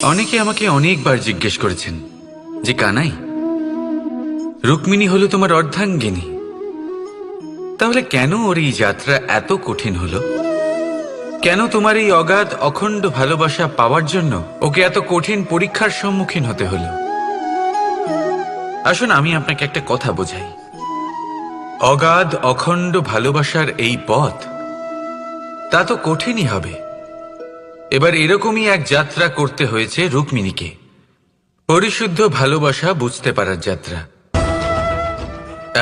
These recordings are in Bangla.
অনেকে আমাকে অনেকবার জিজ্ঞেস করেছেন যে কানাই, রুক্মিণী হলো তোমার অর্ধাঙ্গিনী, তাহলে কেন ওর এই যাত্রা এত কঠিন হলো? কেন তোমার এই অগাধ অখণ্ড ভালোবাসা পাওয়ার জন্য ওকে এত কঠিন পরীক্ষার সম্মুখীন হতে হলো? আসুন আমি আপনাকে একটা কথা বোঝাই। অগাধ অখণ্ড ভালোবাসার এই পথ তা তো কঠিনই হবে। এবার এরকমই এক যাত্রা করতে হয়েছে রুক্মিণীকে, পরিশুদ্ধ ভালোবাসা বুঝতে পারার যাত্রা।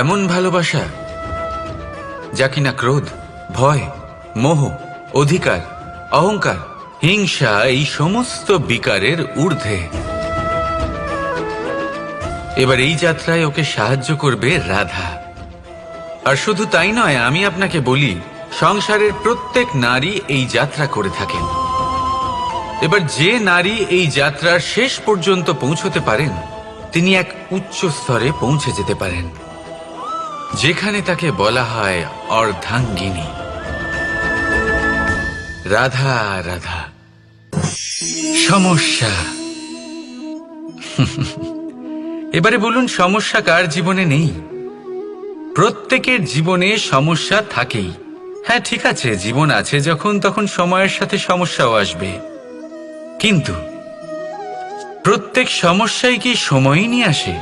এমন ভালোবাসা যা কিনা ক্রোধ, ভয়, মোহ, অধিকার, অহংকার, হিংসা এই সমস্ত বিকারের ঊর্ধ্বে। এবার এই যাত্রায় ওকে সাহায্য করবে রাধা। আর শুধু তাই নয়, আমি আপনাকে বলি, সংসারের প্রত্যেক নারী এই যাত্রা করে থাকেন। এবার যে নারী এই যাত্রার শেষ পর্যন্ত পৌঁছতে পারেন, তিনি এক উচ্চ স্তরে পৌঁছে যেতে পারেন, যেখানে তাকে বলা হয় অর্ধাঙ্গিনী। রাধা রাধা। সমস্যা। এবারে বলুন, সমস্যা কার জীবনে নেই? প্রত্যেকের জীবনে সমস্যা থাকেই। হ্যাঁ ঠিক আছে, জীবন আছে যখন, তখন সময়ের সাথে সমস্যাও আসবে। কিন্তু প্রত্যেক সমস্যাই কি সময়ই নিয়ে আসে?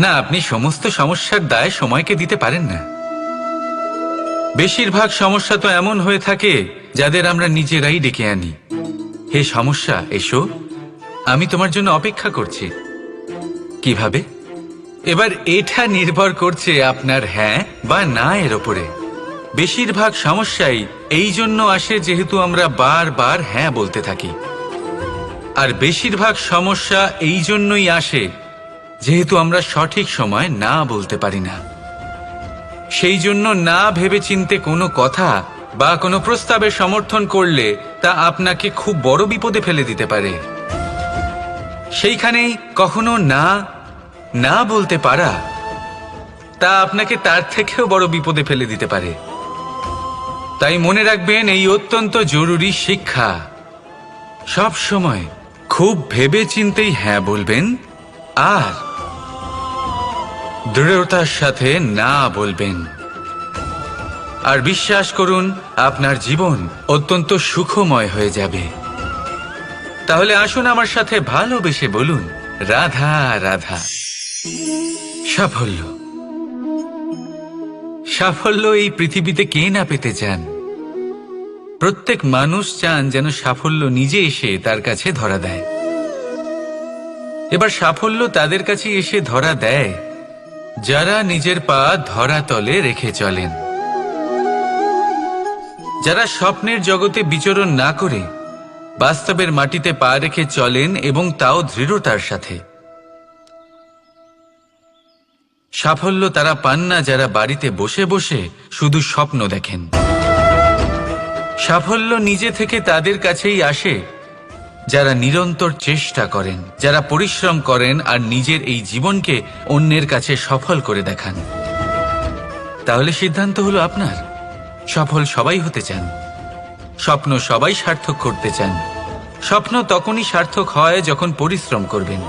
না, আপনি সমস্ত সমস্যার দায় সময়কে দিতে পারেন না। বেশিরভাগ সমস্যা তো এমন হয়ে থাকে যাদের আমরা নিজেরাই ডেকে আনি। হে সমস্যা, এসো, আমি তোমার জন্য অপেক্ষা করছি। কিভাবে? এবার এটা নির্ভর করছে আপনার হ্যাঁ বা না এর ওপরে। বেশিরভাগ সমস্যাই এই জন্য আসে যেহেতু আমরা বারবার হ্যাঁ বলতে থাকি, আর বেশিরভাগ সমস্যা এই জন্যই আসে যেহেতু আমরা সঠিক সময় না বলতে পারি না। সেই জন্য না ভেবেচিন্তে কোনো কথা বা কোনো প্রস্তাবের সমর্থন করলে তা আপনাকে খুব বড় বিপদে ফেলে দিতে পারে। সেইখানেই কখনো না না বলতে পারা তা আপনাকে তার থেকেও বড় বিপদে ফেলে দিতে পারে। তাই মনে রাখবেন এই অত্যন্ত জরুরি শিক্ষা, সব সময় খুব ভেবে চিন্তেই হ্যাঁ বলবেন আর দৃঢ়তার সাথে না বলবেন। আর বিশ্বাস করুন, আপনার জীবন অত্যন্ত সুখময় হয়ে যাবে। তাহলে আসুন আমার সাথে ভালোবেসে বলুন, রাধা রাধা। সাফল্য। সাফল্য এই পৃথিবীতে কে না পেতে চান? প্রত্যেক মানুষ চান যেন সাফল্য নিজে এসে তার কাছে ধরা দেয়। এবার সাফল্য তাদের কাছে এসে ধরা দেয় যারা নিজের পা ধরাতলে রেখে চলেন, যারা স্বপ্নের জগতে বিচরণ না করে বাস্তবের মাটিতে পা রেখে চলেন এবং তাও দৃঢ়তার সাথে। সাফল্য তারা পান না যারা বাড়িতে বসে বসে শুধু স্বপ্ন দেখেন। সাফল্য নিজে থেকে তাদের কাছেই আসে যারা নিরন্তর চেষ্টা করেন, যারা পরিশ্রম করেন আর নিজের এই জীবনকে অন্যের কাছে সফল করে দেখান। তাহলে সিদ্ধান্ত হলো আপনার। সফল সবাই হতে চান, স্বপ্ন সবাই সার্থক করতে চান। স্বপ্ন তখনই সার্থক হয় যখন পরিশ্রম করবেন,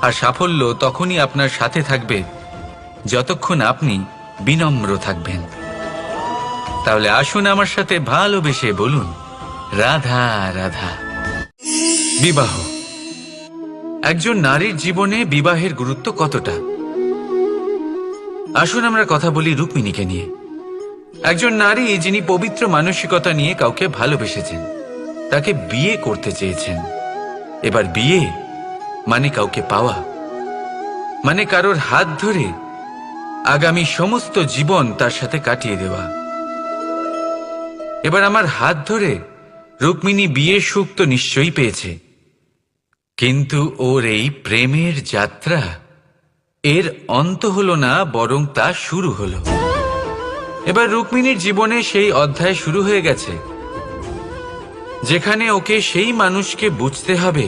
আর সাফল্য তখনই আপনার সাথে থাকবে যতক্ষণ আপনি বিনম্র থাকবেন। তাহলে আসুন আমার সাথে ভালোবেসে বলুন, রাধা রাধা। বিবাহ। একজন নারীর জীবনে বিবাহের গুরুত্ব কতটা? আসুন আমরা কথা বলি রুক্মিণীকে নিয়ে। একজন নারী যিনি পবিত্র মানসিকতা নিয়ে কাউকে ভালোবেসেছেন, তাকে বিয়ে করতে চেয়েছেন। এবার বিয়ে মানে কাউকে পাওয়া, মানে কারোর হাত ধরে আগামী সমস্ত জীবন তার সাথে কাটিয়ে দেওয়া। এবার আমার হাত ধরে রুক্মিণী বিয়ের সুখ তো নিশ্চয়ই পেয়েছে, কিন্তু ওর এই প্রেমের যাত্রা এর অন্ত হলো না, বরং তা শুরু হলো। এবার রুক্মিণীর জীবনে সেই অধ্যায় শুরু হয়ে গেছে যেখানে ওকে সেই মানুষকে বুঝতে হবে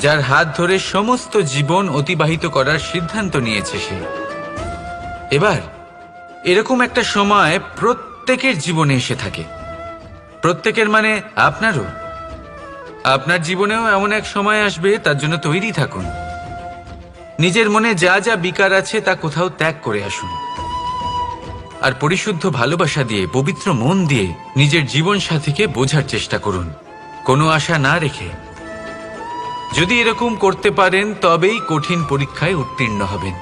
যার হাত ধরে সমস্ত জীবন অতিবাহিত করার সিদ্ধান্ত নিয়েছে সে। এবার এরকম একটা সময় প্রত্যেকের জীবনে এসে থাকে, প্রত্যেকের মানে আপনারও, আপনার জীবনেও এমন এক সময় আসবে, তার জন্য তৈরি থাকুন। নিজের মনে যা যা বিকার আছে তা কোথাও ত্যাগ করে আসুন, আর পরিশুদ্ধ ভালোবাসা দিয়ে, পবিত্র মন দিয়ে নিজের জীবন সাথীকে বোঝার চেষ্টা করুন, কোনো আশা না রেখে। যদি এরকম করতে পারেন তবেই কঠিন পরীক্ষায় উত্তীর্ণ হবেন,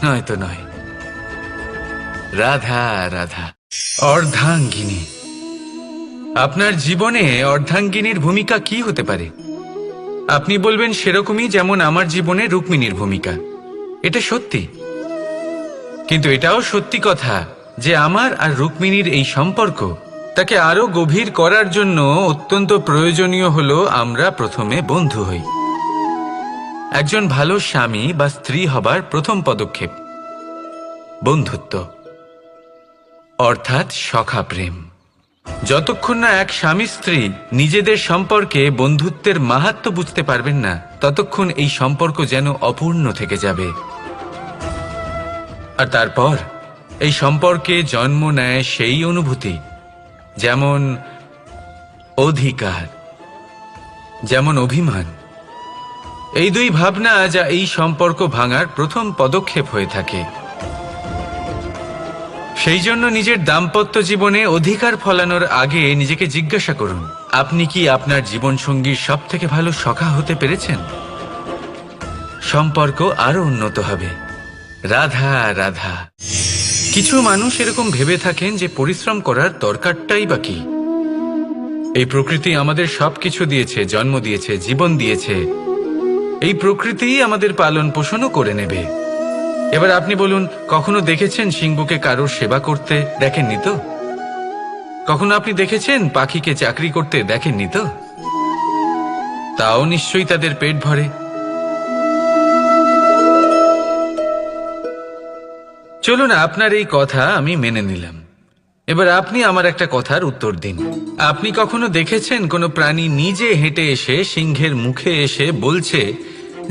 নয়তো নয়। রাধা রাধা। অর্ধাঙ্গিনী। আপনার জীবনে অর্ধাঙ্গিনীর ভূমিকা কি হতে পারে? আপনি বলবেন সেরকমই যেমন আমার জীবনে রুক্মিণীর ভূমিকা। এটা সত্যি, কিন্তু এটাও সত্যি কথা যে আমার আর রুক্মিণীর এই সম্পর্ক, তাকে আরো গভীর করার জন্য অত্যন্ত প্রয়োজনীয় হলো আমরা প্রথমে বন্ধু হই। একজন ভালো স্বামী বা স্ত্রী হবার প্রথম পদক্ষেপ বন্ধুত্ব, অর্থাৎ সখা প্রেম। যতক্ষণ না এক স্বামী স্ত্রী নিজেদের সম্পর্কে বন্ধুত্বের মাহাত্ম্য বুঝতে পারবেন না, ততক্ষণ এই সম্পর্ক যেন অপূর্ণ থেকে যাবে। আর তারপর এই সম্পর্কে জন্ম নেয় সেই অনুভূতি, যেমন অধিকার, যেমন অভিমান। এই দুই ভাবনা যা এই সম্পর্ক ভাঙার প্রথম পদক্ষেপ হয়ে থাকে। সেই জন্য নিজের দাম্পত্য জীবনে অধিকার ফলানোর আগে নিজেকে জিজ্ঞাসা করুন, আপনি কি আপনার জীবনসঙ্গীর সব থেকে ভালো সখা হতে পেরেছেন? সম্পর্ক আরো উন্নত হবে। রাধা রাধা। কিছু মানুষ এরকম ভেবে থাকেন যে পরিশ্রম করার দরকারটাই বা কি? এই প্রকৃতি আমাদের সবকিছু দিয়েছে, জন্ম দিয়েছে, জীবন দিয়েছে। এই প্রকৃতিই আমাদের পালন পোষণও করে নেবে। এবার আপনি বলুন, কখনো দেখেছেন সিংহকে কারোর সেবা করতে? দেখেননি তো। কখনো আপনি দেখেছেন পাখিকে চাকরি করতে? দেখেননি তো। তাও নিশ্চয়ই তাদের পেট ভরে। চলুন, আপনার এই কথা আমি মেনে নিলাম। এবার আপনি আমার একটা কথার উত্তর দিন। আপনি কখনো দেখেছেন কোনো প্রাণী নিজে হেঁটে এসে সিংহের মুখে এসে বলছে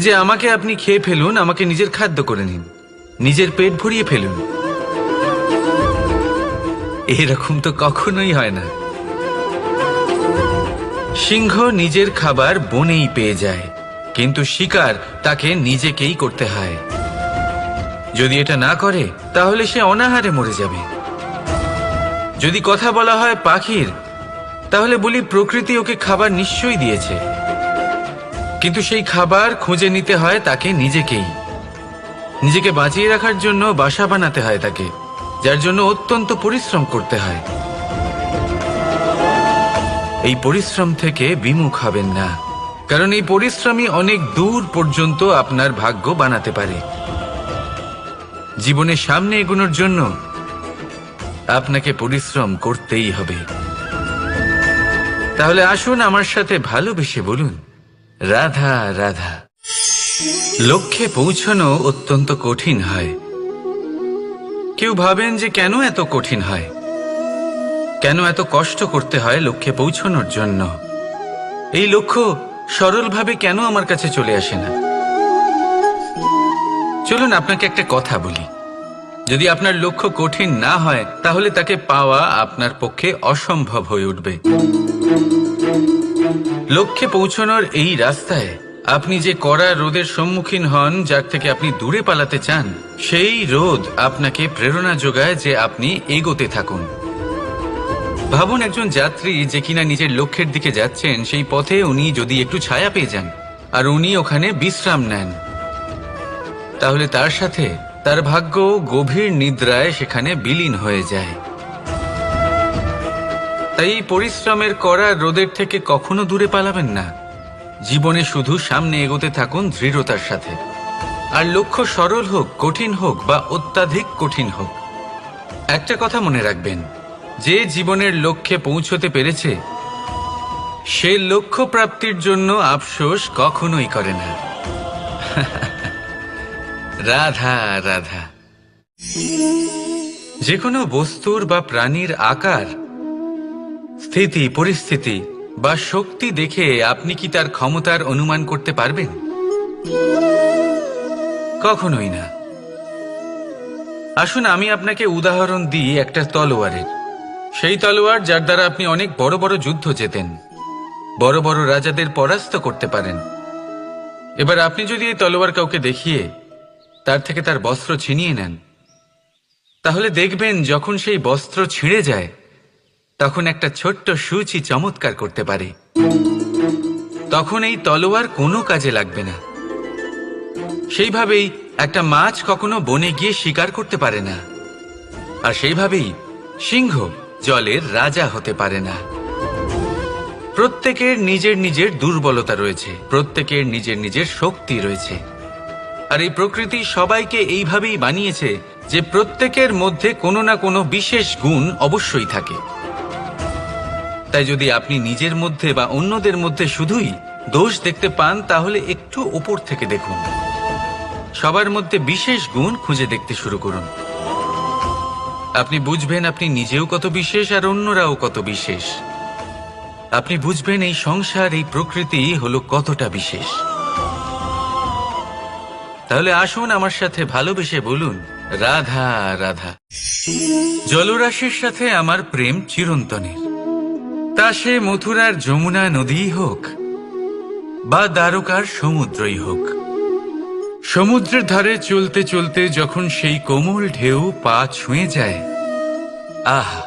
যে আমাকে আপনি খেয়ে ফেলুন, আমাকে নিজের খাদ্য করে নিন, নিজের পেট ভরিয়ে ফেলুন? এরকম তো কখনোই হয় না। সিংহ নিজের খাবার বনেই পেয়ে যায়, কিন্তু শিকার তাকে নিজেকেই করতে হয়। যদি এটা না করে তাহলে সে অনাহারে মরে যাবে। যদি কথা বলা হয় পাখির, তাহলে বলি প্রকৃতি ওকে খাবার নিশ্চয়ই দিয়েছে, কিন্তু সেই খাবার খুঁজে নিতে হয় তাকে নিজেকেই। নিজেকে বাঁচিয়ে রাখার জন্য বাসা বানাতে হয় তাকে, যার জন্য অত্যন্ত পরিশ্রম করতে হয়। এই পরিশ্রম থেকে বিমুখ হবেন না, কারণ এই পরিশ্রমই অনেক দূর পর্যন্ত আপনার ভাগ্য বানাতে পারে। জীবনের সামনে এগোনোর জন্য আপনাকে পরিশ্রম করতেই হবে। তাহলে আসুন আমার সাথে ভালোবেসে বলুন, রাধা রাধা। লক্ষ্যে পৌঁছানো অত্যন্ত কঠিন হয়। কেউ ভাবেন যে কেন এত কঠিন হয়, কেন এত কষ্ট করতে হয় লক্ষ্যে পৌঁছানোর জন্য? এই লক্ষ্য সরলভাবে কেন আমার কাছে চলে আসে না? চলুন আপনাকে একটা কথা বলি, যদি আপনার লক্ষ্য কঠিন না হয় তাহলে তাকে পাওয়া আপনার পক্ষে অসম্ভব হয়ে উঠবে। লক্ষ্যে পৌঁছানোর এই রাস্তায় আপনি যে কড়া রোদের সম্মুখীন হন, যার থেকে আপনি দূরে পালাতে চান, সেই রোদ আপনাকে প্রেরণা যোগায় যে আপনি এগোতে থাকুন। ভাবুন, একজন যাত্রী যে কিনা নিজের লক্ষ্যের দিকে যাচ্ছেন, সেই পথে উনি যদি একটু ছায়া পেয়ে যান আর উনি ওখানে বিশ্রাম নেন, তাহলে তার সাথে তার ভাগ্য গভীর নিদ্রায় সেখানে বিলীন হয়ে যায়। তাই পরিশ্রমের করা রোদের থেকে কখনো দূরে পালাবেন না। জীবনে শুধু সামনে এগোতে থাকুন দৃঢ়তার সাথে। আর লক্ষ্য সরল হোক, কঠিন হোক বা অত্যাধিক কঠিন হোক, একটা কথা মনে রাখবেন, যে জীবনের লক্ষ্যে পৌঁছতে পেরেছে সে লক্ষ্য প্রাপ্তির জন্য আফসোস কখনোই করে না। রাধা রাধা। যে কোনো বস্তুর বা প্রাণীর আকার, স্থিতি, পরিস্থিতি বা শক্তি দেখে আপনি কি তার ক্ষমতার অনুমান করতে পারবেন? কখনোই না। আসুন আমি আপনাকে উদাহরণ দিই একটা তলোয়ারের। সেই তলোয়ার যার দ্বারা আপনি অনেক বড় বড় যুদ্ধ জেতেন। বড় বড় রাজাদের পরাস্ত করতে পারেন। এবার আপনি যদি এই তলোয়ার কাউকে দেখিয়ে তার থেকে তার বস্ত্র ছিনিয়ে নেন, তাহলে দেখবেন যখন সেই বস্ত্র ছিঁড়ে যায় তখন একটা ছোট্ট সূচি চমৎকার করতে পারে। তখন এই তলোয়ার কোনো কাজে লাগবে না। সেইভাবেই একটা মাছ কখনো বনে গিয়ে শিকার করতে পারে না, আর সেইভাবেই সিংহ জলের রাজা হতে পারে না। প্রত্যেকের নিজের নিজের দুর্বলতা রয়েছে, প্রত্যেকের নিজের নিজের শক্তি রয়েছে, আর এই প্রকৃতি সবাইকে এইভাবেই বানিয়েছে যে প্রত্যেকের মধ্যে কোনো না কোনো বিশেষ গুণ অবশ্যই থাকে। তাই যদি আপনি নিজের মধ্যে বা অন্যদের মধ্যে শুধুই দোষ দেখতে পান, তাহলে একটু উপর থেকে দেখুন, সবার মধ্যে বিশেষ গুণ খুঁজে দেখতে শুরু করুন। আপনি বুঝবেন আপনি নিজেও কত বিশেষ আর অন্যরাও কত বিশেষ। আপনি বুঝবেন এই সংসার, এই প্রকৃতি হলো কতটা বিশেষ। তাহলে আসুন আমার সাথে ভালোবেসে বলুন, রাধা রাধা। জলরাশির সাথে আমার প্রেম চিরন্তনের, তা সে মথুরার যমুনা নদীই হোক বা দ্বারকার সমুদ্রই হোক। সমুদ্রের ধারে চলতে চলতে যখন সেই কোমল ঢেউ পা ছুঁয়ে যায়, আহা,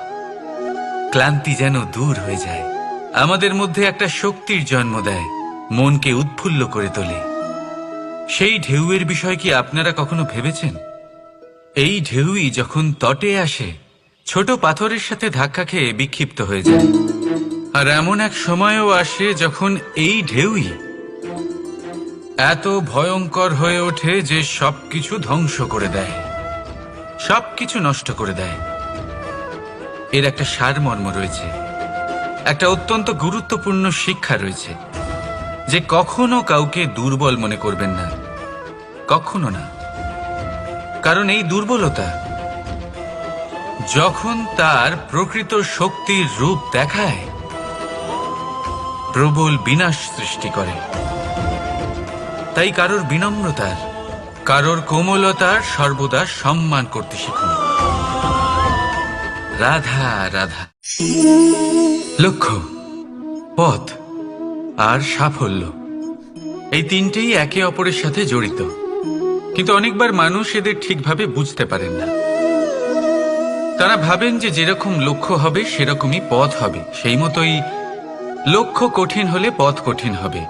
ক্লান্তি যেন দূর হয়ে যায়। আমাদের মধ্যে একটা শক্তির জন্ম দেয়, মনকে উৎফুল্ল করে তোলে। সেই ঢেউয়ের বিষয় কি আপনারা কখনো ভেবেছেন? এই ঢেউই যখন তটে আসে ছোট পাথরের সাথে ধাক্কা খেয়ে বিক্ষিপ্ত হয়ে যায়, আর এমন এক সময়ও আসে যখন এই ঢেউই এত ভয়ঙ্কর হয়ে ওঠে যে সবকিছু ধ্বংস করে দেয়, সবকিছু নষ্ট করে দেয়। এর একটা সারমর্ম রয়েছে, একটা অত্যন্ত গুরুত্বপূর্ণ শিক্ষা রয়েছে, যে কখনো কাউকে দুর্বল মনে করবেন না, কখনো না। কারণ এই দুর্বলতা যখন তার প্রকৃত শক্তির রূপ দেখায়, প্রবল বিনাশ সৃষ্টি করে। তাই কারোর বিনম্রতার, কারোর কোমলতার সর্বদা সম্মান করতে শিখুন। রাধা রাধা। লক্ষ্য, পথ আর সাফল্য, এই তিনটেই একে অপরের সাথে জড়িত, কিন্তু অনেকবার মানুষ এদের ঠিকভাবে বুঝতে পারেন না। তারা ভাবেন যে যেরকম লক্ষ্য হবে সেরকমই পথ হবে, সেই মতোই লক্ষ্য কঠিন হলে পথ কঠিন হবে,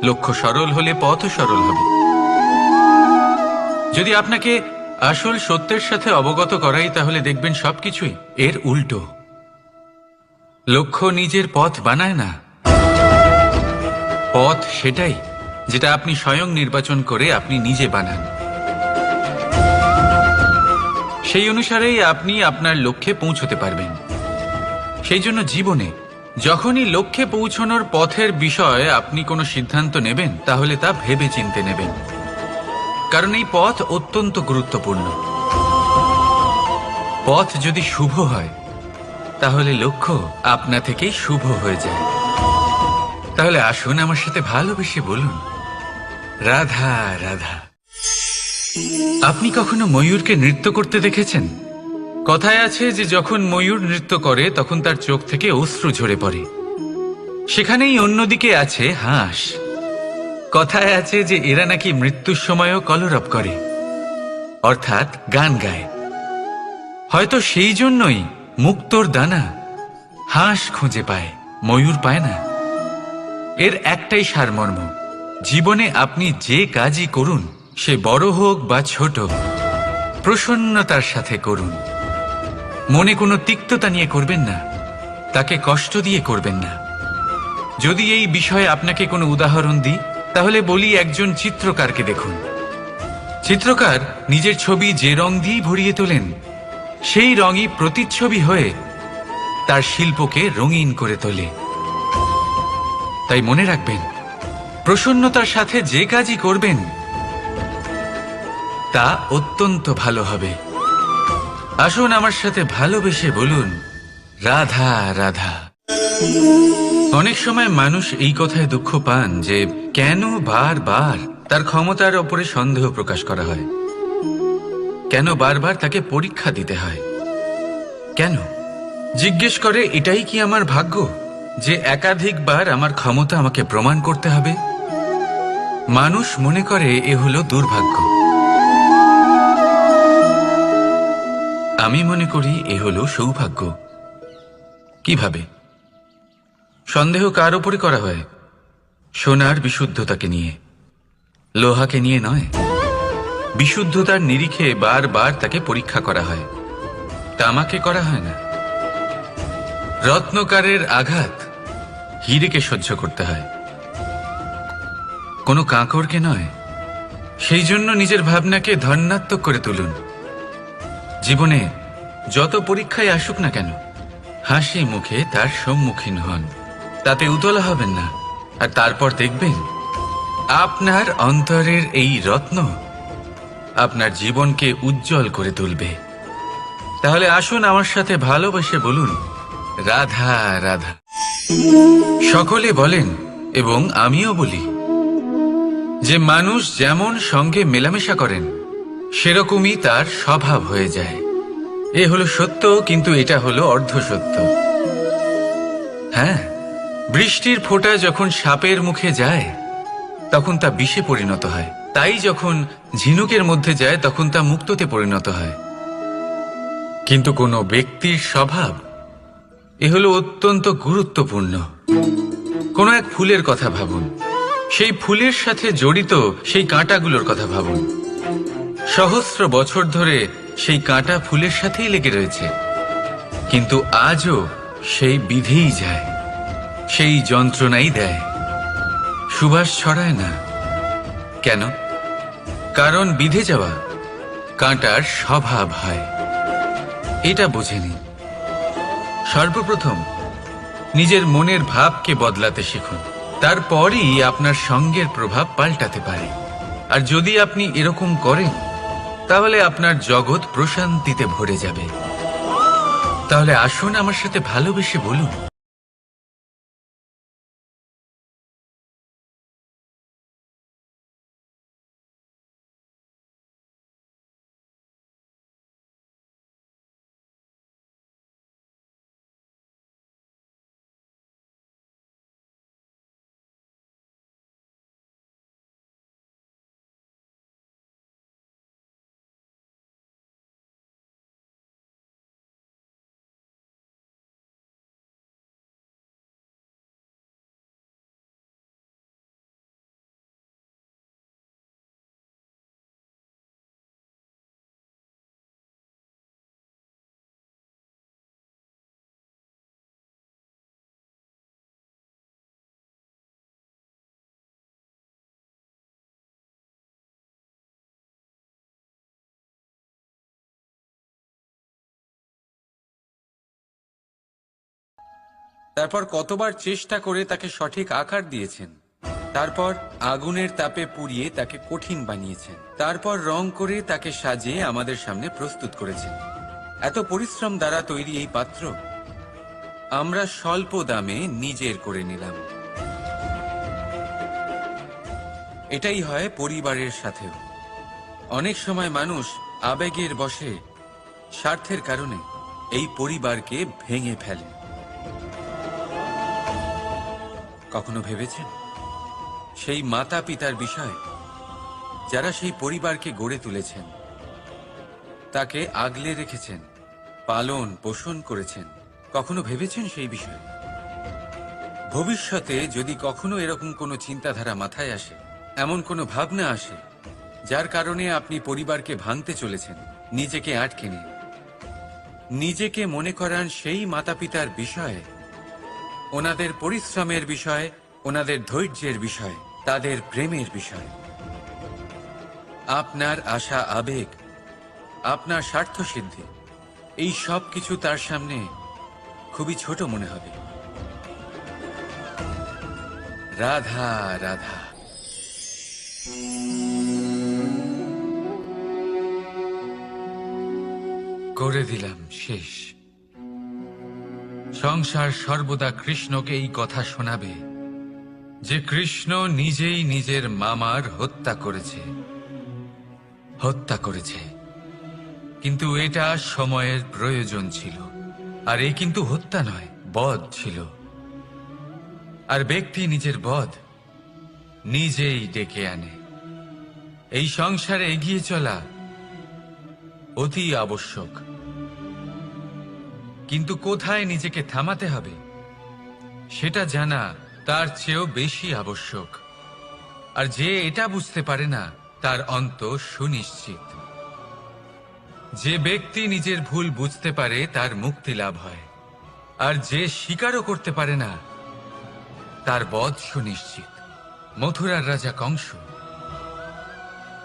লক্ষ্য সরল হলে পথও সরল হবে। যদি আপনাকে আসল সত্যের সাথে অবগত করাই, তাহলে দেখবেন সবকিছুই এর উল্টো। লক্ষ্য নিজের পথ বানায় না, পথ সেটাই যেটা আপনি স্বয়ং নির্বাচন করে আপনি নিজে বানান। সেই অনুসারেই আপনি আপনার লক্ষ্যে পৌঁছতে পারবেন। সেই জন্য জীবনে যখনই লক্ষ্যে পৌঁছানোর পথের বিষয়ে আপনি কোনো সিদ্ধান্ত নেবেন, তাহলে তা ভেবে চিন্তে নেবেন, কারণ এই পথ অত্যন্ত গুরুত্বপূর্ণ। পথ যদি শুভ হয়, তাহলে লক্ষ্য আপনা থেকেই শুভ হয়ে যায়। তাহলে আসুন আমার সাথে ভালোবেসে বলুন, রাধা রাধা। আপনি কখনো ময়ূরকে নৃত্য করতে দেখেছেন? কথায় আছে যে যখন ময়ূর নৃত্য করে তখন তার চোখ থেকে অশ্রু ঝরে পড়ে। সেখানেই অন্যদিকে আছে হাঁস। কথায় আছে যে এরা নাকি মৃত্যুর সময়ও কলরব করে, অর্থাৎ গান গায়। হয়তো সেই জন্যই মুক্তোর দানা হাঁস খুঁজে পায়, ময়ূর পায় না। এর একটাই সারমর্ম, জীবনে আপনি যে কাজই করুন, সে বড় হোক বা ছোট, প্রসন্নতার সাথে করুন। মনে কোনো তিক্ততা নিয়ে করবেন না, তাকে কষ্ট দিয়ে করবেন না। যদি এই বিষয়ে আপনাকে কোনো উদাহরণ দিই, তাহলে বলি একজন চিত্রকারকে দেখুন। চিত্রকার নিজের ছবি যে রং দিয়েই ভরিয়ে তোলেন, সেই রঙই প্রতিচ্ছবি হয়ে তার শিল্পকে রঙিন করে তোলে। তাই মনে রাখবেন, প্রসন্নতার সাথে যে কাজই করবেন তা অত্যন্ত ভালো হবে। আসুন আমার সাথে ভালোবেসে বলুন, রাধা রাধা। অনেক সময় মানুষ এই কথায় দুঃখ পান যে কেন বারবার তার ক্ষমতার ওপরে সন্দেহ প্রকাশ করা হয়, কেন বারবার তাকে পরীক্ষা দিতে হয়, কেন জিজ্ঞেস করে এটাই কি আমার ভাগ্য, যে একাধিকবার আমার ক্ষমতা আমাকে প্রমাণ করতে হবে, মানুষ মনে করে এ হলো দুর্ভাগ্য। আমি মনে করি এ হলো সৌভাগ্য। কিভাবে? সন্দেহ কার উপরে করা হয়? সোনার বিশুদ্ধতাকে নিয়ে, লোহাকে নিয়ে নয়। বিশুদ্ধতার নিরিখে বারবার তাকে পরীক্ষা করা হয়, তামাকে করা হয় না। রত্নকারের আঘাত হীরেকে সহ্য করতে হয়, কোনো কাঁকড়কে নয়। সেই জন্য নিজের ভাবনাকে ধন্যাত্মক করে তুলুন। জীবনে যত পরীক্ষায় আসুক না কেন, হাসি মুখে তার সম্মুখীন হন, তাতে উতলা হবেন না। আর তারপর দেখবেন আপনার অন্তরের এই রত্ন আপনার জীবনকে উজ্জ্বল করে তুলবে। তাহলে আসুন আমার সাথে ভালোবেসে বলুন, রাধা রাধা। সকলে বলেন এবং আমিও বলি যে মানুষ যেমন সঙ্গে মেলামেশা করেন সেরকমই তার স্বভাব হয়ে যায়। এ হলো সত্য, কিন্তু এটা হলো অর্ধ সত্য। হ্যাঁ, বৃষ্টির ফোঁটা যখন সাপের মুখে যায় তখন তা বিষে পরিণত হয়, তাই যখন ঝিনুকের মধ্যে যায় তখন তা মুক্ততে পরিণত হয়। কিন্তু কোনো ব্যক্তির স্বভাব এ হলো অত্যন্ত গুরুত্বপূর্ণ। কোনো এক ফুলের কথা ভাবুন, সেই ফুলের সাথে জড়িত সেই কাঁটাগুলোর কথা ভাবুন। সহস্র বছর ধরে সেই কাঁটা ফুলের সাথেই লেগে রয়েছে, কিন্তু আজও সেই বিধেই যায়, সেই যন্ত্রণাই দেয়, সুবাস ছড়ায় না। কেন? কারণ বিধে যাওয়া কাঁটার স্বভাব হয়। এটা বুঝেনি। সর্বপ্রথম নিজের মনের ভাবকে বদলাতে শিখুন, তারপরই আপনার সঙ্গের প্রভাব পাল্টাতে পারে। আর যদি আপনি এরকম করেন তাহলে আপনার জগৎ প্রশান্তিতে ভরে যাবে। তাহলে আসুন আমার সাথে ভালোবেসে বলুন, তারপর কতবার চেষ্টা করে তাকে সঠিক আকার দিয়েছেন, তারপর আগুনের তাপে পুড়িয়ে তাকে কঠিন বানিয়েছেন, তারপর রং করে তাকে সাজিয়ে আমাদের সামনে প্রস্তুত করেছেন। এত পরিশ্রম দ্বারা তৈরি এই পাত্র আমরা স্বল্প দামে নিজের করে নিলাম। এটাই হয় পরিবারের সাথেও। অনেক সময় মানুষ আবেগের বশে, স্বার্থের কারণে এই পরিবারকে ভেঙে ফেলে। কখনো ভেবেছেন সেই মাতা পিতার বিষয় যারা সেই পরিবারকে গড়ে তুলেছেন, তাকে আগলে রেখেছেন, পালন পোষণ করেছেন? কখনো ভেবেছেন সেই বিষয়ে? ভবিষ্যতে যদি কখনো এরকম কোনো চিন্তাধারা মাথায় আসে, এমন কোনো ভাবনা আসে যার কারণে আপনি পরিবারকে ভাঙতে চলেছেন, নিজেকে আটকে নিন। নিজেকে মনে করান সেই মাতা পিতার বিষয়ে, ওনাদের পরিশ্রমের বিষয়, ওনাদের ধৈর্যের বিষয়, তাদের প্রেমের বিষয়। আপনার আশা আবেগ, আপনার স্বার্থসিদ্ধি, এই সব কিছু তার সামনে খুবই ছোট মনে হবে। রাধা রাধা। করে দিলাম শেষ। সংসার সর্বদা কৃষ্ণকে এই কথা শোনাবে যে কৃষ্ণ নিজেই নিজের মামার হত্যা করেছে। কিন্তু এটা সময়ের প্রয়োজন ছিল। আর এ কিন্তু হত্যা নয়, বধ ছিল। আর ব্যক্তি নিজের বধ নিজেই ডেকে আনে। এই সংসারে এগিয়ে চলা অতি আবশ্যক, কিন্তু কোথায় নিজেকে থামাতে হবে সেটা জানা তার চেয়েও বেশি আবশ্যক। আর যে এটা বুঝতে পারে না তার অন্ত সুনিশ্চিত। যে ব্যক্তি নিজের ভুল বুঝতে পারে তার মুক্তি লাভ হয়, আর যে স্বীকারও করতে পারে না তার বধ সুনিশ্চিত। মথুরার রাজা কংস,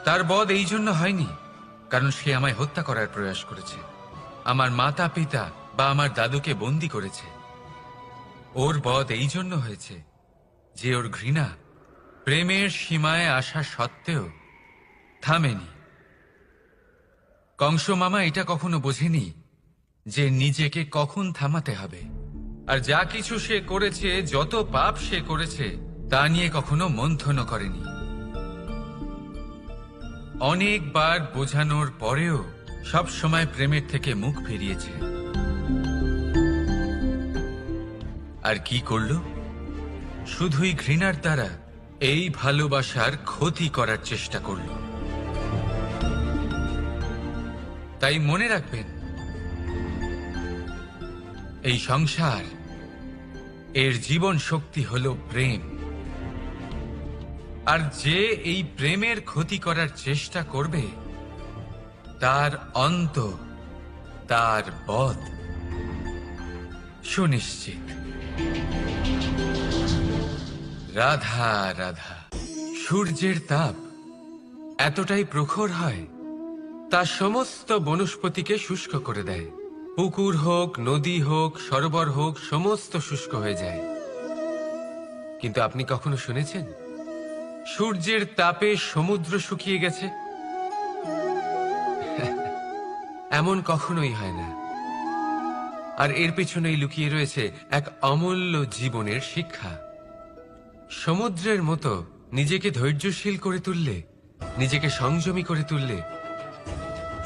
তার বধ এই জন্য হয়নি কারণ সে আমায় হত্যা করার প্রয়াস করেছে, আমার মাতা পিতা বা আমার দাদুকে বন্দী করেছে। ওর বধ এই জন্য হয়েছে যে ওর ঘৃণা প্রেমের সীমায় আসা সত্ত্বেও থামেনি। কংস মামা এটা কখনো বোঝেনি যে নিজেকে কখন থামাতে হবে। আর যা কিছু সে করেছে, যত পাপ সে করেছে, তা নিয়ে কখনো মন্থনও করেনি। অনেকবার বোঝানোর পরেও সব সময় প্রেমের থেকে মুখ ফিরিয়েছে। আর কি করল? শুধুই ঘৃণার দ্বারা এই ভালোবাসার ক্ষতি করার চেষ্টা করল। তাই মনে রাখবেন, এই সংসার, এর জীবন শক্তি হল প্রেম। আর যে এই প্রেমের ক্ষতি করার চেষ্টা করবে তার অন্ত, তার বধ সুনিশ্চিত। রাধা রাধা। সূর্যের তাপ এতটাই প্রখর হয় তা সমস্ত বনস্পতিকে শুষ্ক করে দেয়। পুকুর হোক, নদী হোক, সরোবর হোক, সমস্ত শুষ্ক হয়ে যায়। কিন্তু আপনি কখনো শুনেছেন সূর্যের তাপে সমুদ্র শুকিয়ে গেছে? এমন কখনোই হয় না। আর এর পেছনেই লুকিয়ে রয়েছে এক অমূল্য জীবনের শিক্ষা। সমুদ্রের মতো নিজেকে ধৈর্যশীল করে তুললে, নিজেকে সংযমী করে তুললে,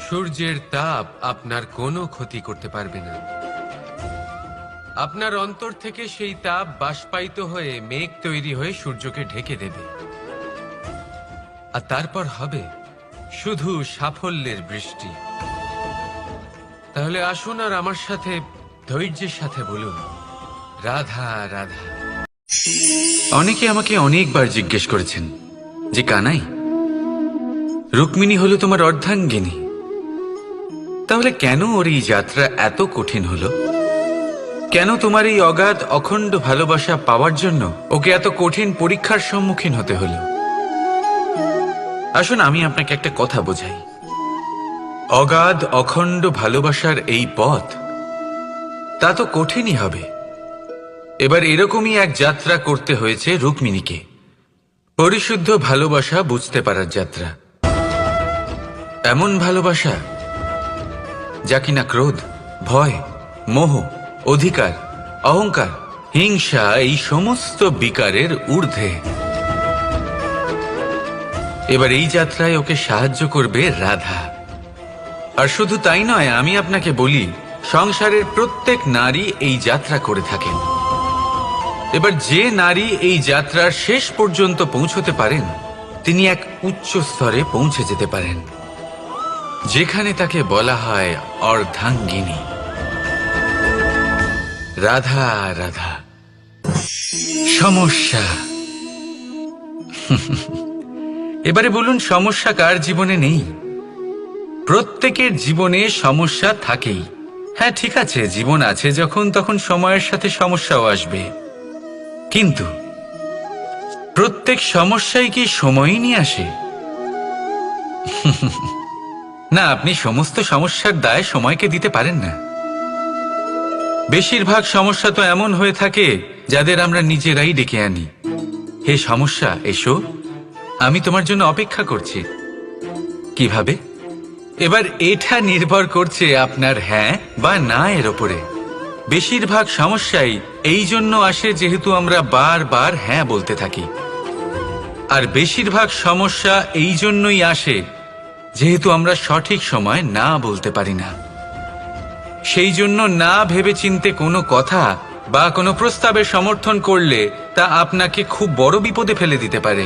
সূর্যের তাপ আপনার কোনো ক্ষতি করতে পারবে না। আপনার অন্তর থেকে সেই তাপ বাষ্পায়িত হয়ে মেঘ তৈরি হয়ে সূর্যকে ঢেকে দেবে। আর তারপর হবে শুধু সাফল্যের বৃষ্টি। তাহলে আসুন আর আমার সাথে ধৈর্যের সাথে বলুন, রাধা রাধা। অনেকে আমাকে অনেকবার জিজ্ঞেস করেছেন যে কানাই, রুক্মিণী হলো তোমার অর্ধাঙ্গিনী, তাহলে কেন ওর এই যাত্রা এত কঠিন হলো? কেন তোমার এই অগাধ অখণ্ড ভালোবাসা পাওয়ার জন্য ওকে এত কঠিন পরীক্ষার সম্মুখীন হতে হলো? আসুন আমি আপনাকে একটা কথা বোঝাই। অগাধ অখণ্ড ভালোবাসার এই পথ, তা তো কঠিনই হবে। এবার এরকমই এক যাত্রা করতে হয়েছে রুক্মিণীকে, পরিশুদ্ধ ভালোবাসা বুঝতে পারার যাত্রা। এমন ভালোবাসা যা কিনা ক্রোধ, ভয়, মোহ, অধিকার, অহংকার, হিংসা এই সমস্ত বিকারের ঊর্ধ্বে। এবার এই যাত্রায় ওকে সাহায্য করবে রাধা। আর শুধু তাই নয়, আমি আপনাকে বলি, সংসারের প্রত্যেক নারী এই যাত্রা করে থাকেন। এবার যে নারী এই যাত্রার শেষ পর্যন্ত পৌঁছতে পারেন, তিনি এক উচ্চ স্তরে পৌঁছে যেতে পারেন, যেখানে তাকে বলা হয় অর্ধাঙ্গিনী। রাধা রাধা। সমস্যা। এবারে বলুন, সমস্যা কার জীবনে নেই? প্রত্যেকের জীবনে সমস্যা থাকেই। হ্যাঁ ঠিক আছে, জীবন আছে যখন, তখন সময়ের সাথে সমস্যাও আসবে। কিন্তু প্রত্যেক সমস্যাই কি সময়ই নিয়ে আসে? না, আপনি সমস্ত সমস্যার দায় সময়কে দিতে পারেন না। বেশিরভাগ সমস্যা তো এমন হয়ে থাকে যাদের আমরা নিজেরাই ডেকে আনি। হে সমস্যা, এসো, আমি তোমার জন্য অপেক্ষা করছি। কিভাবে? এবার এটা নির্ভর করছে আপনার হ্যাঁ বা না এর ওপরে। বেশিরভাগ সমস্যাই এই জন্য আসে যেহেতু আমরা বারবার হ্যাঁ বলতে থাকি, আর বেশিরভাগ সমস্যা এই জন্যই আসে যেহেতু আমরা সঠিক সময় না বলতে পারি না। সেই জন্য না ভেবেচিন্তে কোনো কথা বা কোনো প্রস্তাবের সমর্থন করলে তা আপনাকে খুব বড় বিপদে ফেলে দিতে পারে।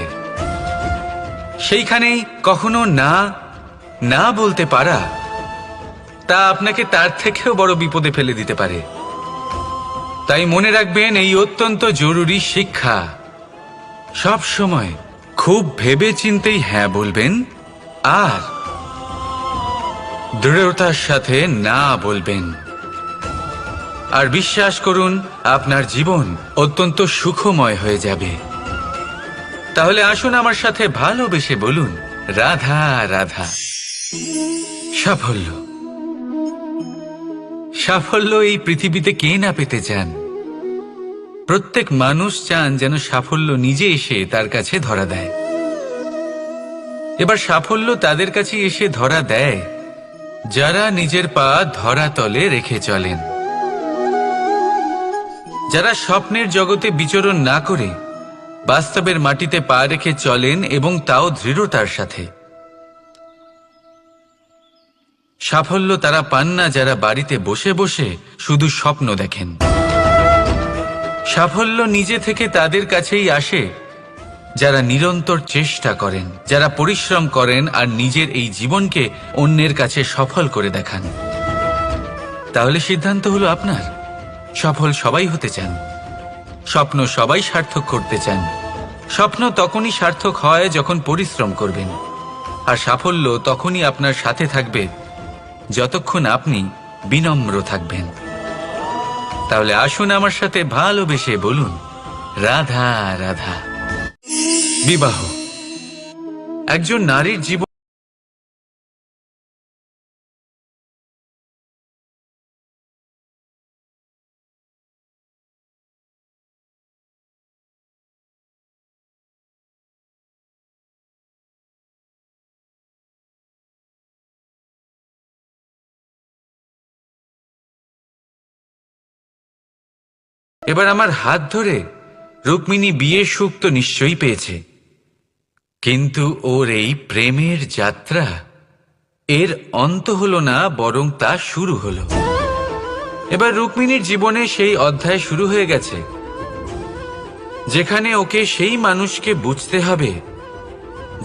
সেইখানেই কখনো না না বলতে পারা তা আপনাকে তার থেকেও বড় বিপদে ফেলে দিতে পারে। তাই মনে রাখবেন, এই অত্যন্ত জরুরি শিক্ষা। সব সময় খুব ভেবে চিন্তেই হ্যাঁ বলবেন আর দৃঢ়তার সাথে না বলবেন। আর বিশ্বাস করুন, আপনার জীবন অত্যন্ত সুখময় হয়ে যাবে। তাহলে আসুন আমার সাথে ভালোবেসে বলুন, রাধা রাধা। সাফল্য, সাফল্য এই পৃথিবীতে কে না পেতে চান? প্রত্যেক মানুষ চান যেন সাফল্য নিজে এসে তার কাছে ধরা দেয়। এবার সাফল্য তাদের কাছে এসে ধরা দেয় যারা নিজের পা ধরাতলে রেখে চলেন, যারা স্বপ্নের জগতে বিচরণ না করে বাস্তবের মাটিতে পা রেখে চলেন এবং তাও দৃঢ়তার সাথে। সাফল্য তারা পান না যারা বাড়িতে বসে বসে শুধু স্বপ্ন দেখেন। সাফল্য নিজে থেকে তাদের কাছেই আসে যারা নিরন্তর চেষ্টা করেন, যারা পরিশ্রম করেন আর নিজের এই জীবনকে অন্যের কাছে সফল করে দেখান। তাহলে সিদ্ধান্ত হলো আপনার। সফল সবাই হতে চান, স্বপ্ন সবাই সার্থক করতে চান। স্বপ্ন তখনই সার্থক হয় যখন পরিশ্রম করবেন, আর সাফল্য তখনই আপনার সাথে থাকবে যতক্ষণ আপনি বিনম্র থাকবেন। তাহলে আসুন আমার সাথে ভালোবেসে বলুন, রাধা রাধা। বিবাহ একজন নারীর জীবন এবার আমার হাত ধরে রুক্মিণী বিয়ের সুখ তো নিশ্চয়ই পেয়েছে, কিন্তু ওর এই প্রেমের যাত্রা এর অন্ত হলো না, বরং তা শুরু হলো। এবার রুক্মিণীর জীবনে সেই অধ্যায় শুরু হয়ে গেছে যেখানে ওকে সেই মানুষকে বুঝতে হবে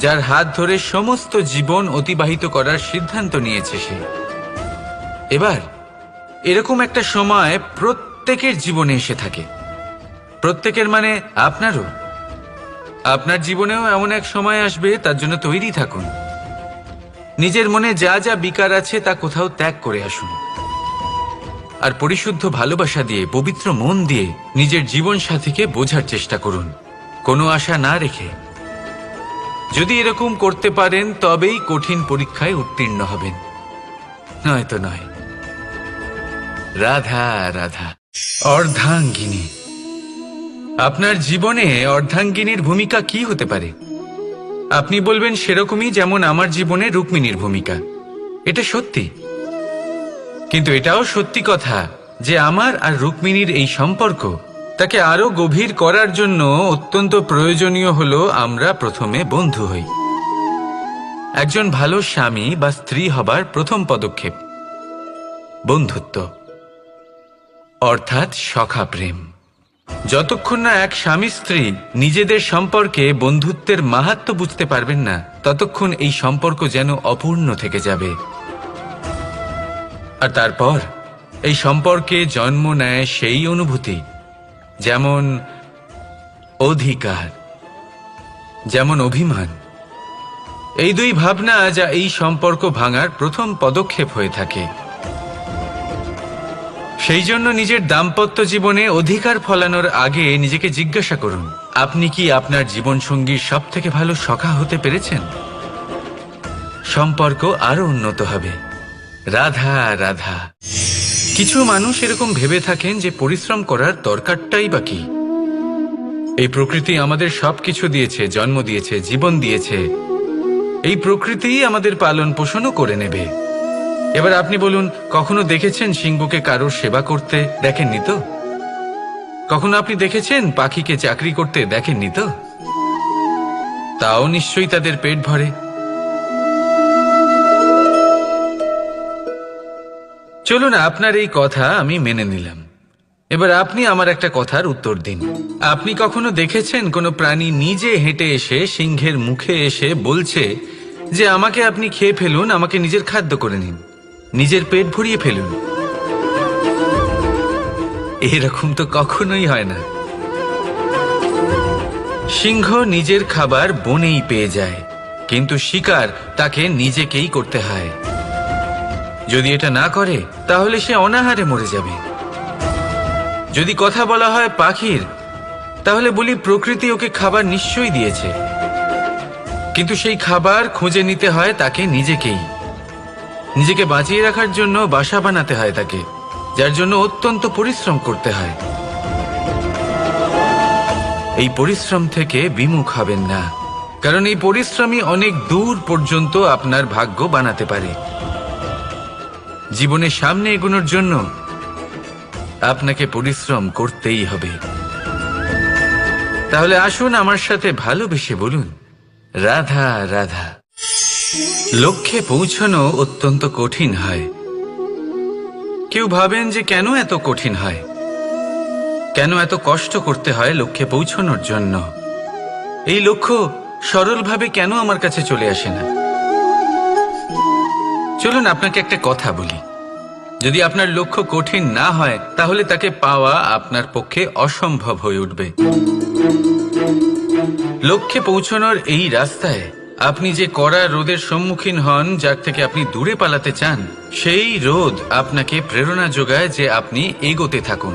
যার হাত ধরে সমস্ত জীবন অতিবাহিত করার সিদ্ধান্ত নিয়েছে সে। এবার এরকম একটা সময় প্রত্যেকের জীবনে এসে থাকে, প্রত্যেকের মানে আপনারও। আপনার জীবনেও এমন এক সময় আসবে, তার জন্য তৈরি থাকুন। নিজের মনে যা যা বিকার আছে তা কোথাও ত্যাগ করে আসুন, আর পরিশুদ্ধ ভালোবাসা দিয়ে, পবিত্র মন দিয়ে নিজের জীবন সাথীকে বোঝার চেষ্টা করুন, কোনো আশা না রেখে। যদি এরকম করতে পারেন তবেই কঠিন পরীক্ষায় উত্তীর্ণ হবেন, নয়তো নয়। রাধা রাধা। অর্ধাঙ্গিনী, আপনার জীবনে অর্ধাঙ্গিনীর ভূমিকা কি হতে পারে? আপনি বলবেন সেরকমই যেমন আমার জীবনে রুক্মিণীর ভূমিকা। এটা সত্যি, কিন্তু এটাও সত্যি কথা যে আমার আর রুক্মিণীর এই সম্পর্ক তাকে আরো গভীর করার জন্য অত্যন্ত প্রয়োজনীয় হলো আমরা প্রথমে বন্ধু হই। একজন ভালো স্বামী বা স্ত্রী হবার প্রথম পদক্ষেপ বন্ধুত্ব, অর্থাৎ সখা প্রেম। যতক্ষণ না এক স্বামী স্ত্রী নিজেদের সম্পর্কে বন্ধুত্বের মাহাত্ম্য বুঝতে পারবেন না, ততক্ষণ এই সম্পর্ক যেন অপূর্ণ থেকে যাবে। আর তারপর এই সম্পর্কে জন্ম নেয় সেই অনুভূতি, যেমন অধিকার, যেমন অভিমান। এই দুই ভাবনা যা এই সম্পর্ক ভাঙার প্রথম পদক্ষেপ হয়ে থাকে। সেই জন্য নিজের দাম্পত্য জীবনে অধিকার ফলানোর আগে নিজেকে জিজ্ঞাসা করুন, আপনি কি আপনার জীবনসঙ্গীর সব থেকে ভালো সখা হতে পেরেছেন? সম্পর্ক আরো উন্নত হবে। রাধা রাধা। কিছু মানুষ এরকম ভেবে থাকেন যে পরিশ্রম করার দরকারটাই বা কি? এই প্রকৃতি আমাদের সবকিছু দিয়েছে, জন্ম দিয়েছে, জীবন দিয়েছে। এই প্রকৃতিই আমাদের পালন পোষণও করে নেবে। এবার আপনি বলুন, কখনো দেখেছেন সিংহকে কারোর সেবা করতে? দেখেননি তো। কখনো আপনি দেখেছেন পাখিকে চাকরি করতে? দেখেননি তো। তাও নিশ্চয়ই তাদের পেট ভরে। চলুন, আপনার এই কথা আমি মেনে নিলাম, এবার আপনি আমার একটা কথার উত্তর দিন। আপনি কখনো দেখেছেন কোনো প্রাণী নিজে হেঁটে এসে সিংহের মুখে এসে বলছে যে আমাকে আপনি খেয়ে ফেলুন, আমাকে নিজের খাদ্য করে নিন, নিজের পেট ভরিয়ে ফেলুন? এরকম তো কখনোই হয় না। সিংহ নিজের খাবার বনেই পেয়ে যায়, কিন্তু শিকার তাকে নিজেকেই করতে হয়। যদি এটা না করে তাহলে সে অনাহারে মরে যাবে। যদি কথা বলা হয় পাখির, তাহলে বলি প্রকৃতি ওকে খাবার নিশ্চয়ই দিয়েছে, কিন্তু সেই খাবার খুঁজে নিতে হয় তাকে নিজেকেই। নিজেকে বাঁচিয়ে রাখার জন্য বাসা বানাতে হয় তাকে, যার জন্য অত্যন্ত পরিশ্রম করতে হয়। এই পরিশ্রম থেকে বিমুখ হবেন না, কারণ এই পরিশ্রমই অনেক দূর পর্যন্ত আপনার ভাগ্য বানাতে পারে। জীবনের সামনে এগোনোর জন্য আপনাকে পরিশ্রম করতেই হবে। তাহলে আসুন আমার সাথে ভালোবেসে বলুন, রাধা রাধা। লক্ষ্যে পৌঁছানো অত্যন্ত কঠিন হয়। কেউ ভাবেন যে কেন এত কঠিন হয়, কেন এত কষ্ট করতে হয় লক্ষ্যে পৌঁছানোর জন্য? এই লক্ষ্য সরলভাবে কেন আমার কাছে চলে আসে না? চলুন আপনাকে একটা কথা বলি, যদি আপনার লক্ষ্য কঠিন না হয় তাহলে তাকে পাওয়া আপনার পক্ষে অসম্ভব হয়ে উঠবে। লক্ষ্যে পৌঁছানোর এই রাস্তায় আপনি যে কড়া রোদের সম্মুখীন হন, যার থেকে আপনি দূরে পালাতে চান, সেই রোদ আপনাকে প্রেরণা যোগায় যে আপনি এগোতে থাকুন।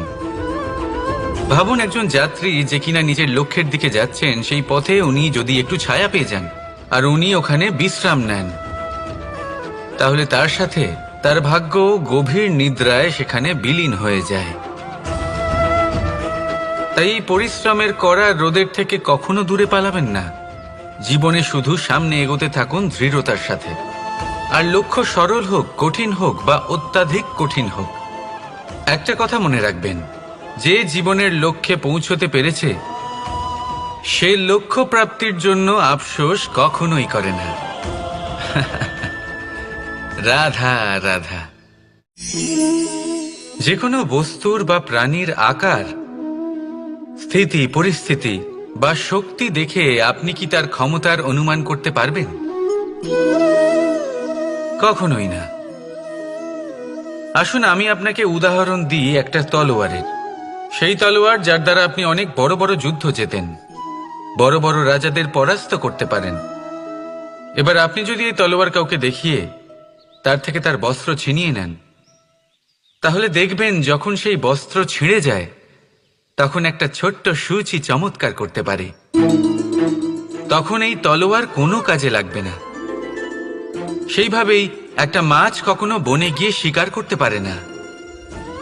ভাবুন একজন যাত্রী যে কিনা নিজের লক্ষ্যের দিকে যাচ্ছেন, সেই পথে উনি যদি একটু ছায়া পেয়ে যান আর উনি ওখানে বিশ্রাম নেন, তাহলে তার সাথে তার ভাগ্য গভীর নিদ্রায় সেখানে বিলীন হয়ে যায়। তাই এই পরিশ্রমের করা রোদের থেকে কখনো দূরে পালাবেন না। জীবনে শুধু সামনে এগোতে থাকুন দৃঢ়তার সাথে। আর লক্ষ্য সরল হোক, কঠিন হোক বা অত্যাধিক কঠিন হোক, একটা কথা মনে রাখবেন, যে জীবনের লক্ষ্যে পৌঁছতে পেরেছে সে লক্ষ্য প্রাপ্তির জন্য আফসোস কখনোই করে না। রাধা রাধা। যে কোনো বস্তুর বা প্রাণীর আকার, স্থিতি, পরিস্থিতি বা শক্তি দেখে আপনি কি তার ক্ষমতার অনুমান করতে পারবেন? কখনোই না। আসুন আমি আপনাকে উদাহরণ দিই একটা তলোয়ারের। সেই তলোয়ার যার দ্বারা আপনি অনেক বড় বড় যুদ্ধ জেতেন, বড় বড় রাজাদের পরাস্ত করতে পারেন। এবার আপনি যদি এই তলোয়ার কাউকে দেখিয়ে তার থেকে তার বস্ত্র ছিনিয়ে নেন, তাহলে দেখবেন যখন সেই বস্ত্র ছিঁড়ে যায় তখন একটা ছোট্ট সূচি চমৎকার করতে পারে। তখন এই তলোয়ার কোনো কাজে লাগবে না। সেইভাবেই একটা মাছ কখনো বনে গিয়ে শিকার করতে পারে না,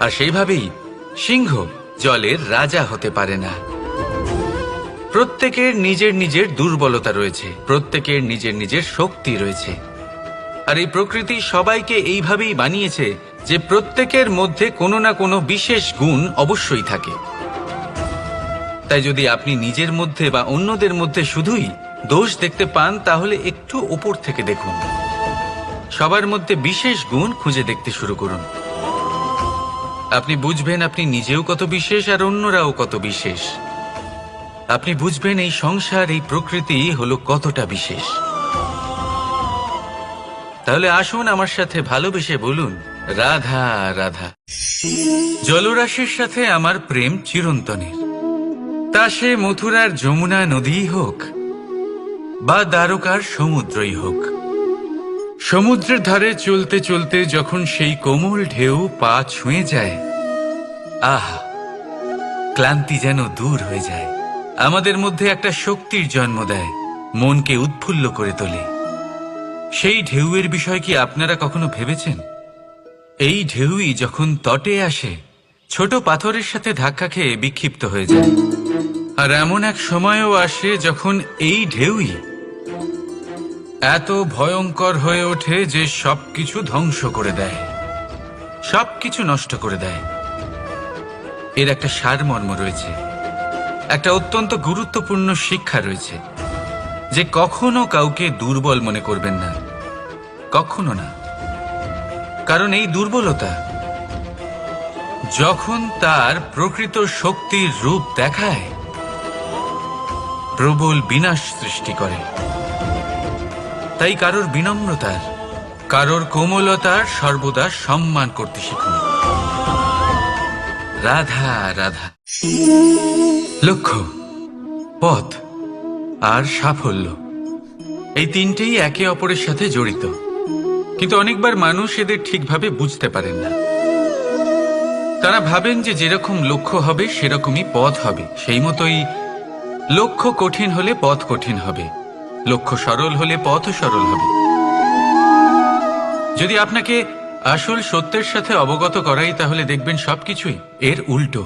আর সেইভাবেই সিংহ জলের রাজা হতে পারে না। প্রত্যেকের নিজের নিজের দুর্বলতা রয়েছে, প্রত্যেকের নিজের নিজের শক্তি রয়েছে। আর এই প্রকৃতি সবাইকে এইভাবেই বানিয়েছে যে প্রত্যেকের মধ্যে কোনো না কোনো বিশেষ গুণ অবশ্যই থাকে। তাই যদি আপনি নিজের মধ্যে বা অন্যদের মধ্যে শুধুই দোষ দেখতে পান, তাহলে একটু উপর থেকে দেখুন। সবার মধ্যে বিশেষ গুণ খুঁজে দেখতে শুরু করুন। আপনি বুঝবেন আপনি নিজেও কত বিশেষ আর অন্যরাও কত বিশেষ। আপনি বুঝবেন এই সংসার, এই প্রকৃতি হলো কতটা বিশেষ। তাহলে আসুন আমার সাথে ভালোবেসে বলুন, রাধা রাধা। জলরাশির সাথে আমার প্রেম চিরন্তনের। তা সে মথুরার যমুনা নদীই হোক বা দ্বারকার সমুদ্রই হোক। সমুদ্রের ধারে চলতে চলতে যখন সেই কোমল ঢেউ পা ছুঁয়ে যায়, আহা, ক্লান্তি যেন দূর হয়ে যায়। আমাদের মধ্যে একটা শক্তির জন্ম দেয়, মনকে উৎফুল্ল করে তোলে। সেই ঢেউয়ের বিষয় কি আপনারা কখনো ভেবেছেন? এই ঢেউই যখন তটে আসে, ছোট পাথরের সাথে ধাক্কা খেয়ে বিক্ষিপ্ত হয়ে যায়। আর এমন এক সময়ও আসে যখন এই ঢেউই এত ভয়ঙ্কর হয়ে ওঠে যে সবকিছু ধ্বংস করে দেয়, সবকিছু নষ্ট করে দেয়। এর একটা সারমর্ম রয়েছে, একটা অত্যন্ত গুরুত্বপূর্ণ শিক্ষা রয়েছে, যে কখনো কাউকে দুর্বল মনে করবেন না, কখনো না। কারণ এই দুর্বলতা যখন তার প্রকৃত শক্তির রূপ দেখায় প্রবল বিনাশ সৃষ্টি করে। তাই কারোর বিনম্রতার, কারোর কোমলতার সর্বদা সম্মান করতে শিখুন। রাধা রাধা। লক্ষ্য, পথ আর সাফল্য, এই তিনটেই একে অপরের সাথে জড়িত, কিন্তু অনেকবার মানুষ এদের ঠিকভাবে বুঝতে পারেন না। তারা ভাবেন যে যেরকম লক্ষ্য হবে সেরকমই পথ হবে, সেই মতোই লক্ষ্য কঠিন হলে পথ কঠিন হবে, লক্ষ্য সরল হলে পথও সরল হবে। যদি আপনাকে আসল সত্যের সাথে অবগত করাই, তাহলে দেখবেন সবকিছুই এর উল্টো।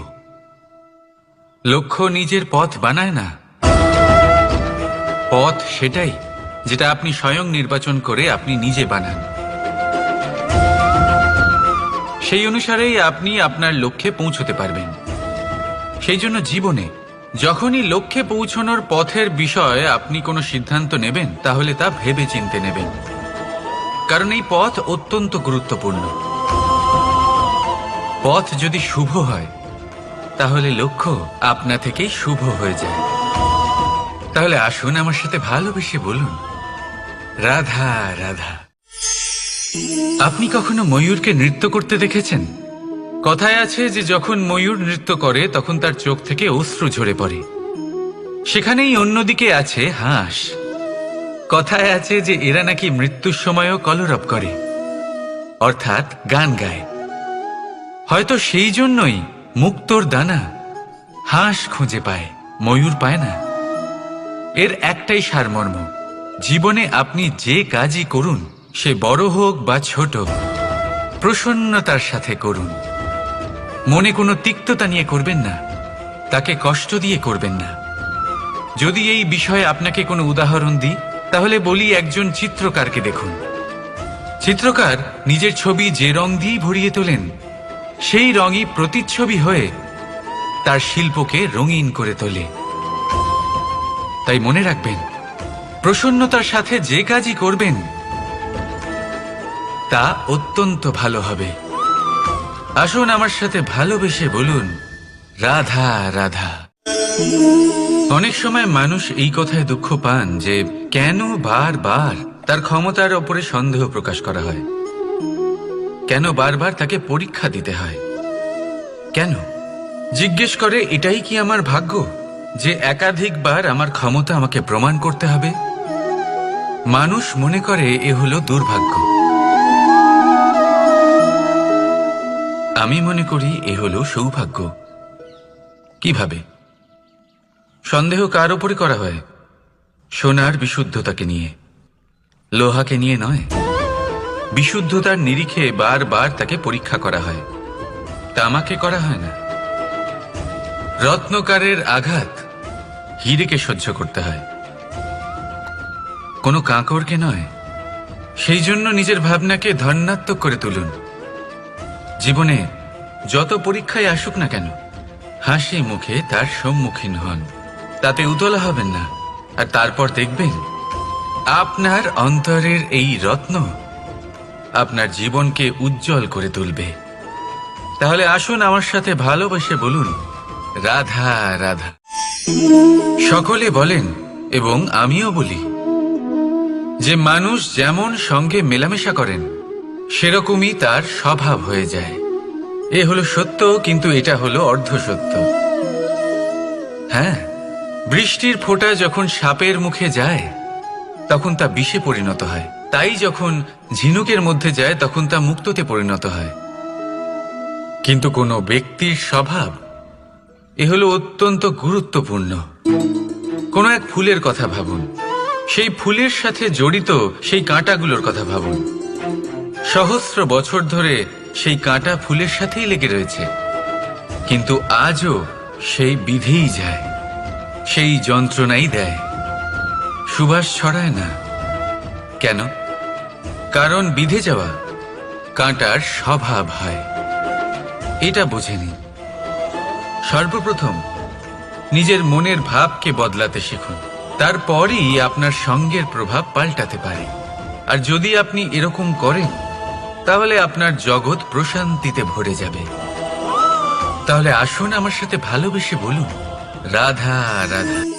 লক্ষ্য নিজের পথ বানায় না, পথ সেটাই যেটা আপনি স্বয়ং নির্বাচন করে আপনি নিজে বানান। সেই অনুসারেই আপনি আপনার লক্ষ্যে পৌঁছতে পারবেন। সেই জন্য জীবনে যখনই লক্ষ্যে পৌঁছানোর পথের বিষয়ে আপনি কোনো সিদ্ধান্ত নেবেন, তাহলে তা ভেবে চিন্তে নেবেন, কারণ এই পথ অত্যন্ত গুরুত্বপূর্ণ। পথ যদি শুভ হয়, তাহলে লক্ষ্য আপনা থেকেই শুভ হয়ে যায়। তাহলে আসুন আমার সাথে ভালোবেসে বলুন, রাধা রাধা। আপনি কখনো ময়ূরকে নৃত্য করতে দেখেছেন? কথায় আছে যে যখন ময়ূর নৃত্য করে তখন তার চোখ থেকে অশ্রু ঝরে পড়ে। সেখানেই অন্যদিকে আছে হাঁস। কথায় আছে যে এরা নাকি মৃত্যুর সময়ও কলরব করে, অর্থাৎ গান গায়। হয়তো সেই জন্যই মুক্তোর দানা হাঁস খুঁজে পায়, ময়ূর পায় না। এর একটাই সারমর্ম, জীবনে আপনি যে কাজই করুন, সে বড় হোক বা ছোট, প্রসন্নতার সাথে করুন। মনে কোনো তিক্ততা নিয়ে করবেন না, তাকে কষ্ট দিয়ে করবেন না। যদি এই বিষয়ে আপনাকে কোনো উদাহরণ দিই, তাহলে বলি একজন চিত্রকারকে দেখুন। চিত্রকার নিজের ছবি যে রং দিয়েই ভরিয়ে তোলেন, সেই রঙই প্রতিচ্ছবি হয়ে তার শিল্পকে রঙিন করে তোলে। তাই মনে রাখবেন, প্রসন্নতার সাথে যে কাজই করবেন তা অত্যন্ত ভালো হবে। আসুন আমার সাথে ভালোবেসে বলুন, রাধা রাধা। অনেক সময় মানুষ এই কথায় দুঃখ পান যে কেন বারবার তার ক্ষমতার ওপরে সন্দেহ প্রকাশ করা হয়, কেন বারবার তাকে পরীক্ষা দিতে হয়। কেন জিজ্ঞেস করে, এটাই কি আমার ভাগ্য যে একাধিকবার আমার ক্ষমতা আমাকে প্রমাণ করতে হবে? মানুষ মনে করে এ হলো দুর্ভাগ্য। আমি মনে করি এ হলো সৌভাগ্য। কিভাবে? সন্দেহ কার উপরে করা হয়? সোনার বিশুদ্ধতাকে নিয়ে, লোহাকে নিয়ে নয়। বিশুদ্ধতার নিরিখে বারবার তাকে পরীক্ষা করা হয়, তামাকে করা হয় না। রত্নকারের আঘাত হীরেকে সহ্য করতে হয়, কোনো কাঁকড়কে নয়। সেই জন্য নিজের ভাবনাকে ধন্যাত্মক করে তুলুন। জীবনে যত পরীক্ষায় আসুক না কেন, হাসি মুখে তার সম্মুখীন হন, তাতে উতলা হবেন না। আর তারপর দেখবেন আপনার অন্তরের এই রত্ন আপনার জীবনকে উজ্জ্বল করে তুলবে। তাহলে আসুন আমার সাথে ভালোবেসে বলুন, রাধা রাধা। সকলে বলেন এবং আমিও বলি যে মানুষ যেমন সঙ্গে মেলামেশা করেন, সেরকমই তার স্বভাব হয়ে যায়। এ হলো সত্য, কিন্তু এটা হলো অর্ধ সত্য। হ্যাঁ, বৃষ্টির ফোঁটা যখন সাপের মুখে যায় তখন তা বিষে পরিণত হয়, তাই যখন ঝিনুকের মধ্যে যায় তখন তা মুক্তোতে পরিণত হয়। কিন্তু কোনো ব্যক্তির স্বভাব, এ হলো অত্যন্ত গুরুত্বপূর্ণ। কোনো এক ফুলের কথা ভাবুন, সেই ফুলের সাথে জড়িত সেই কাঁটাগুলোর কথা ভাবুন। সহস্র বছর ধরে সেই কাঁটা ফুলের সাথেই লেগে রয়েছে, কিন্তু আজও সেই বিধেই যায়, সেই যন্ত্রণাই দেয়, সুবাস ছড়ায় না। কেন? কারণ বিধে যাওয়া কাঁটার স্বভাব হয়। এটা বুঝে নিন। সর্বপ্রথম নিজের মনের ভাবকে বদলাতে শিখুন, তারপরই আপনার সঙ্গের প্রভাব পাল্টাতে পারে। আর যদি আপনি এরকম করেন, তাহলে আপনার জগৎ প্রশান্তিতে ভরে যাবে। তাহলে আসুন আমার সাথে ভালোবেসে বলুন, রাধা রাধা।